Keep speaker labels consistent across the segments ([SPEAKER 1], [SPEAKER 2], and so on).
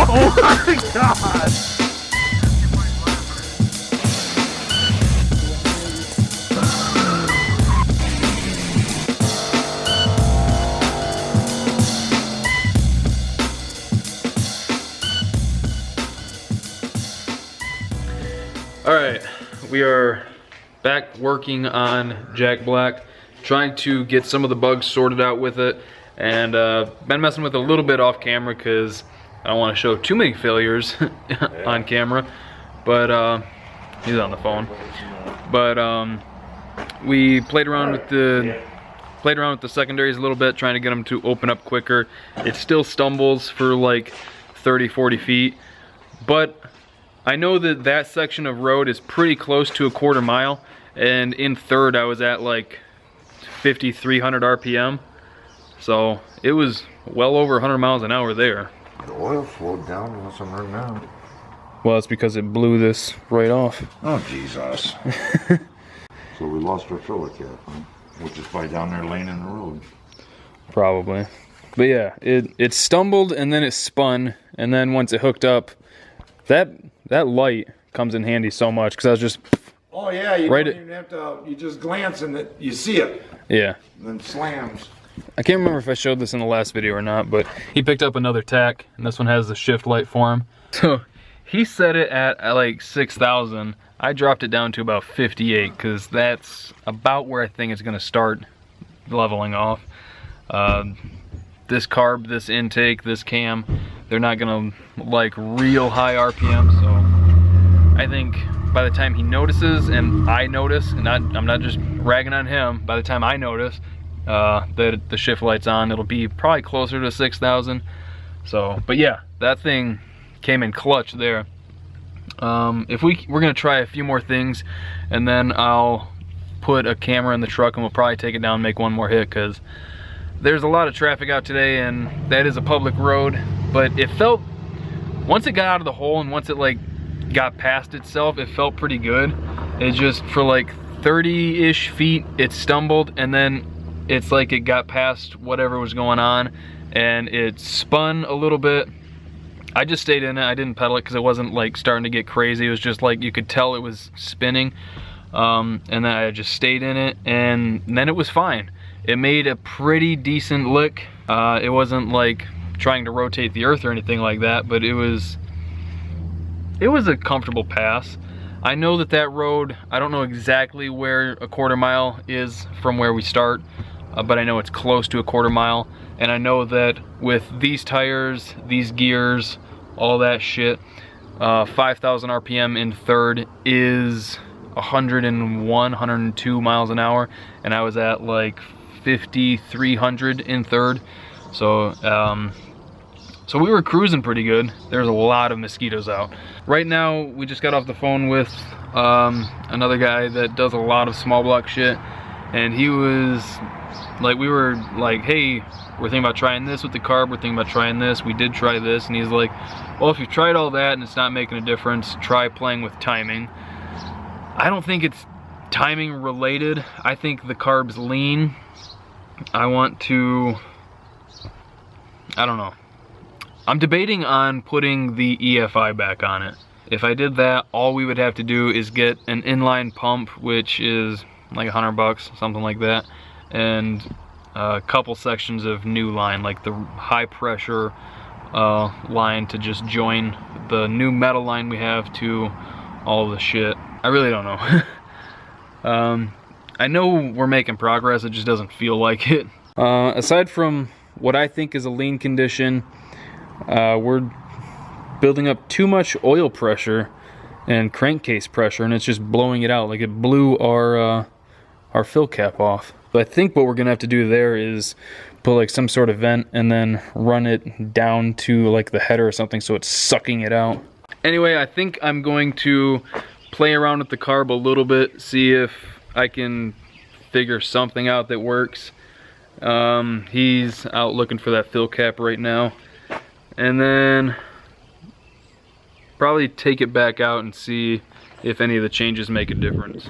[SPEAKER 1] Oh my god! Alright, we are back working on Jack Black, trying to get some of the bugs sorted out with it, and been messing with it a little bit off camera because I don't want to show too many failures on camera, but he's on the phone. But we played around with the secondaries a little bit, trying to get them to open up quicker. It still stumbles for like 30-40 feet, but I know that that section of road is pretty close to a quarter mile, and in third I was at like 5,300 RPM, so it was well over 100 miles an hour there.
[SPEAKER 2] The oil slowed down unless I'm right now.
[SPEAKER 1] Well, it's because it blew this right off.
[SPEAKER 2] Oh, Jesus. So we lost our filler cap, huh? Which is probably down there laying in the road.
[SPEAKER 1] Probably. But yeah, it stumbled and then it spun, and then once it hooked up, that light comes in handy so much, because I was just...
[SPEAKER 2] Oh yeah, you don't even have to, you just glance and you see it.
[SPEAKER 1] Yeah.
[SPEAKER 2] And then slams.
[SPEAKER 1] I can't remember if I showed this in the last video or not, but he picked up another tack, and this one has the shift light for him. So he set it at like 6,000. I dropped it down to about 58, because that's about where I think it's going to start leveling off. This carb, this intake, this cam, they're not going to like real high RPM, so I think by the time he notices and I notice, and I'm not just ragging on him, by the time I notice that the shift light's on, it'll be probably closer to 6,000. So, but yeah, that thing came in clutch there. If we're gonna try a few more things, and then I'll put a camera in the truck and we'll probably take it down and make one more hit, because there's a lot of traffic out today and that is a public road. But it felt, once it got out of the hole and once it like got past itself, it felt pretty good. It just, for like 30-ish feet, it stumbled, and then it's like it got past whatever was going on and it spun a little bit. I just stayed in it. I didn't pedal it because it wasn't like starting to get crazy. It was just like you could tell it was spinning, and then I just stayed in it, and then it was fine. It made a pretty decent lick. It wasn't like trying to rotate the earth or anything like that, but it was a comfortable pass. I know that road, I don't know exactly where a quarter mile is from where we start, but I know it's close to a quarter mile. And I know that with these tires, these gears, all that shit, 5,000 RPM in third is 101, 102 miles an hour. And I was at like 5,300 in third. So, so we were cruising pretty good. There's a lot of mosquitoes out. Right now, we just got off the phone with another guy that does a lot of small block shit. And he was like, we were like, hey, we're thinking about trying this with the carb, we're thinking about trying this, we did try this. And he's like, well, if you've tried all that and it's not making a difference, try playing with timing. I don't think it's timing related. I think the carb's lean. I want to, I don't know. I'm debating on putting the EFI back on it. If I did that, all we would have to do is get an inline pump, which is like $100, something like that, and a couple sections of new line, like the high pressure line to just join the new metal line we have to all of the shit. I really don't know. I know we're making progress, it just doesn't feel like it. Aside from what I think is a lean condition, we're building up too much oil pressure and crankcase pressure, and it's just blowing it out. Like, it blew our fill cap off. But I think what we're gonna have to do there is put like some sort of vent and then run it down to like the header or something so it's sucking it out. Anyway, I think I'm going to play around with the carb a little bit, see if I can figure something out that works. He's out looking for that fill cap right now. And then probably take it back out and see if any of the changes make a difference.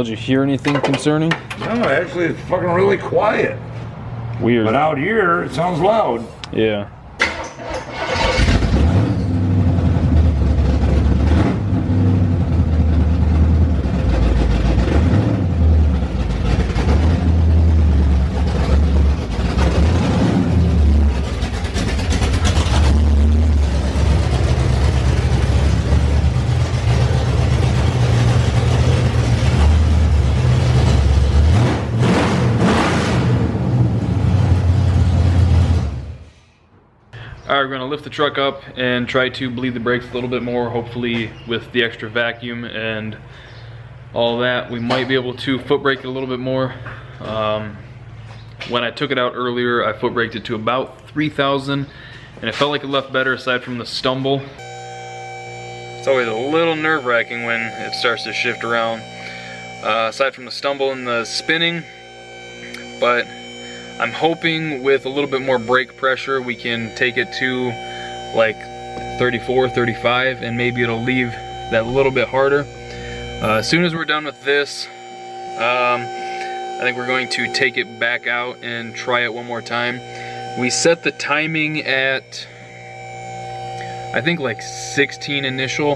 [SPEAKER 1] Well, did you hear anything concerning?
[SPEAKER 2] No, actually, it's fucking really quiet.
[SPEAKER 1] Weird.
[SPEAKER 2] But out here, it sounds loud.
[SPEAKER 1] Yeah. Alright, we're going to lift the truck up and try to bleed the brakes a little bit more, hopefully with the extra vacuum and all that. We might be able to foot brake it a little bit more. When I took it out earlier, I foot braked it to about 3,000 and it felt like it left better aside from the stumble. It's always a little nerve-wracking when it starts to shift around, aside from the stumble and the spinning, but I'm hoping with a little bit more brake pressure we can take it to like 34, 35 and maybe it'll leave that little bit harder. As soon as we're done with this, I think we're going to take it back out and try it one more time. We set the timing at, I think like 16 initial.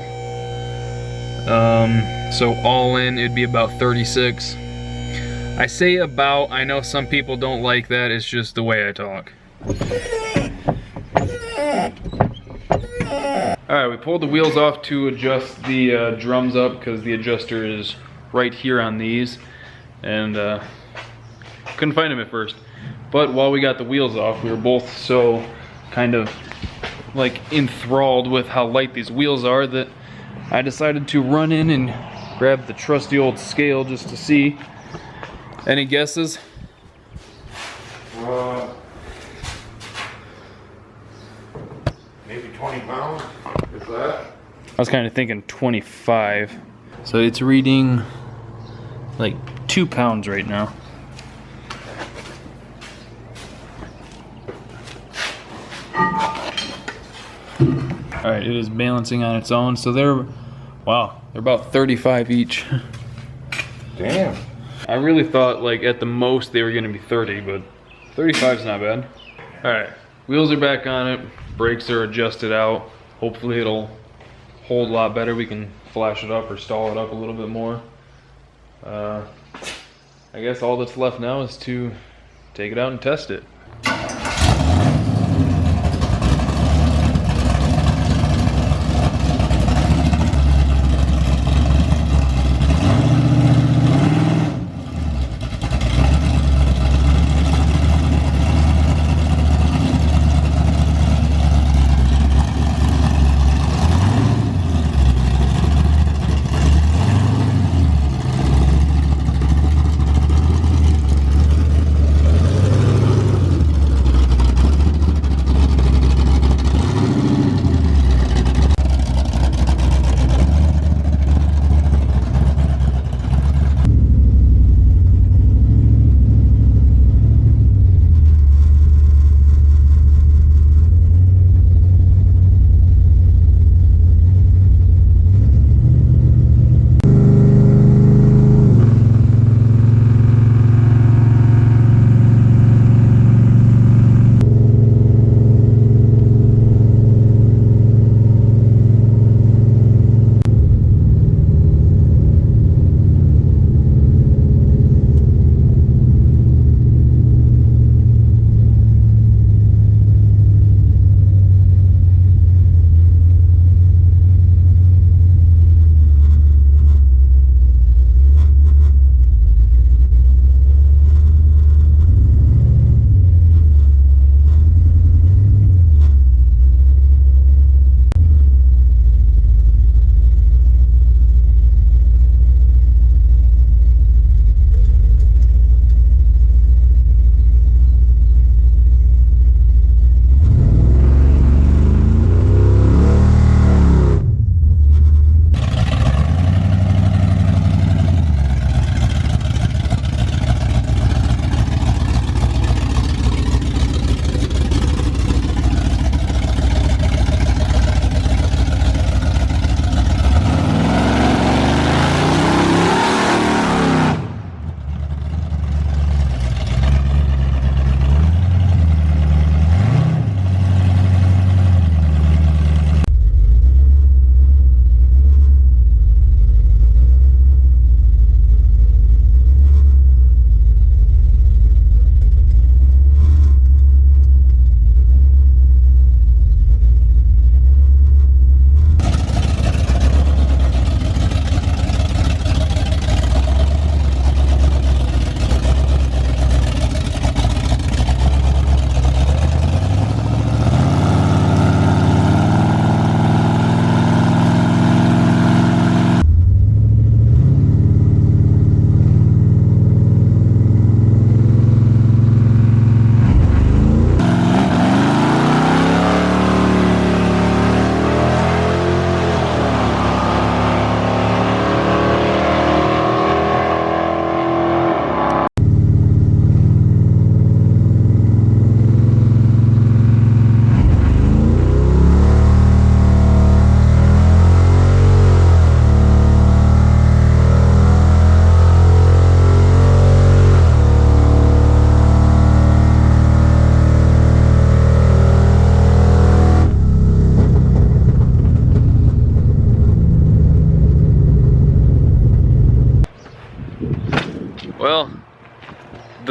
[SPEAKER 1] So all in it'd be about 36. I say about, I know some people don't like that, it's just the way I talk. Alright, we pulled the wheels off to adjust the drums up because the adjuster is right here on these. And couldn't find him at first. But while we got the wheels off, we were both so kind of like enthralled with how light these wheels are that I decided to run in and grab the trusty old scale just to see. Any guesses?
[SPEAKER 2] Maybe 20 pounds, if that.
[SPEAKER 1] I was kind of thinking 25. So it's reading like 2 pounds right now. Alright, it is balancing on its own. So they're about 35 each.
[SPEAKER 2] Damn.
[SPEAKER 1] I really thought like at the most they were gonna be 30, but 35 is not bad. Alright, wheels are back on it, brakes are adjusted out. Hopefully it'll hold a lot better. We can flash it up or stall it up a little bit more. I guess all that's left now is to take it out and test it.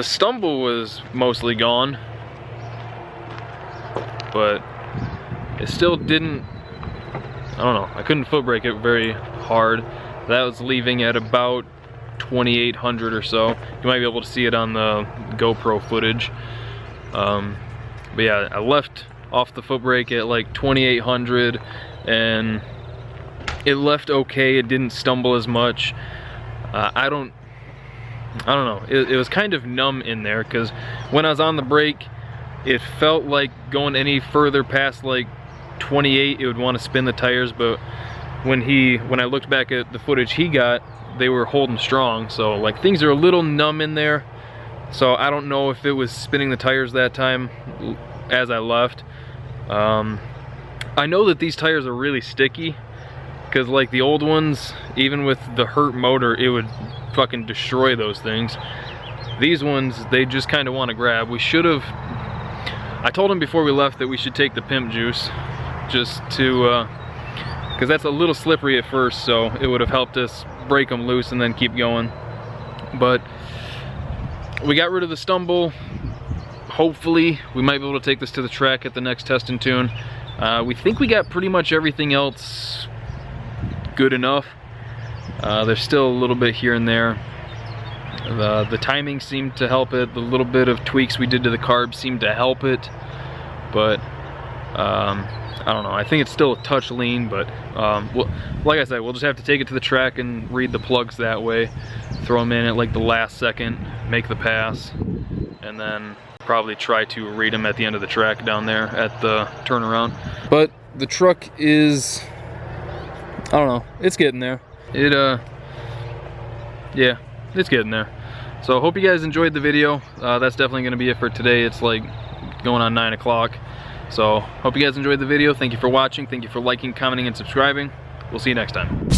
[SPEAKER 1] stumble was mostly gone, but it still didn't, I don't know, I couldn't foot brake it very hard. That was leaving at about 2,800 or so. You might be able to see it on the GoPro footage. But yeah, I left off the foot brake at like 2,800 and it left okay. It didn't stumble as much. I don't know. It was kind of numb in there because when I was on the brake, it felt like going any further past like 28, it would want to spin the tires. But when I looked back at the footage he got, they were holding strong. So like things are a little numb in there. So I don't know if it was spinning the tires that time as I left. I know that these tires are really sticky because like the old ones, even with the hurt motor, it would fucking destroy those things. These ones, they just kind of want to grab. We should have, I told him before we left that we should take the pimp juice just to, because that's a little slippery at first, so it would have helped us break them loose and then keep going. But we got rid of the stumble. Hopefully we might be able to take this to the track at the next test and tune. We think we got pretty much everything else good enough. There's still a little bit here and there. The timing seemed to help it. The little bit of tweaks we did to the carb seemed to help it, but I don't know. I think it's still a touch lean, but like I said, we'll just have to take it to the track and read the plugs that way. Throw them in at like the last second, make the pass, and then probably try to read them at the end of the track down there at the turnaround. But the truck is, I don't know, it's getting there. Yeah, it's getting there. So hope you guys enjoyed the video. That's definitely going to be it for today. It's like going on 9 o'clock. So hope you guys enjoyed the video. Thank you for watching. Thank you for liking, commenting, and subscribing. We'll see you next time.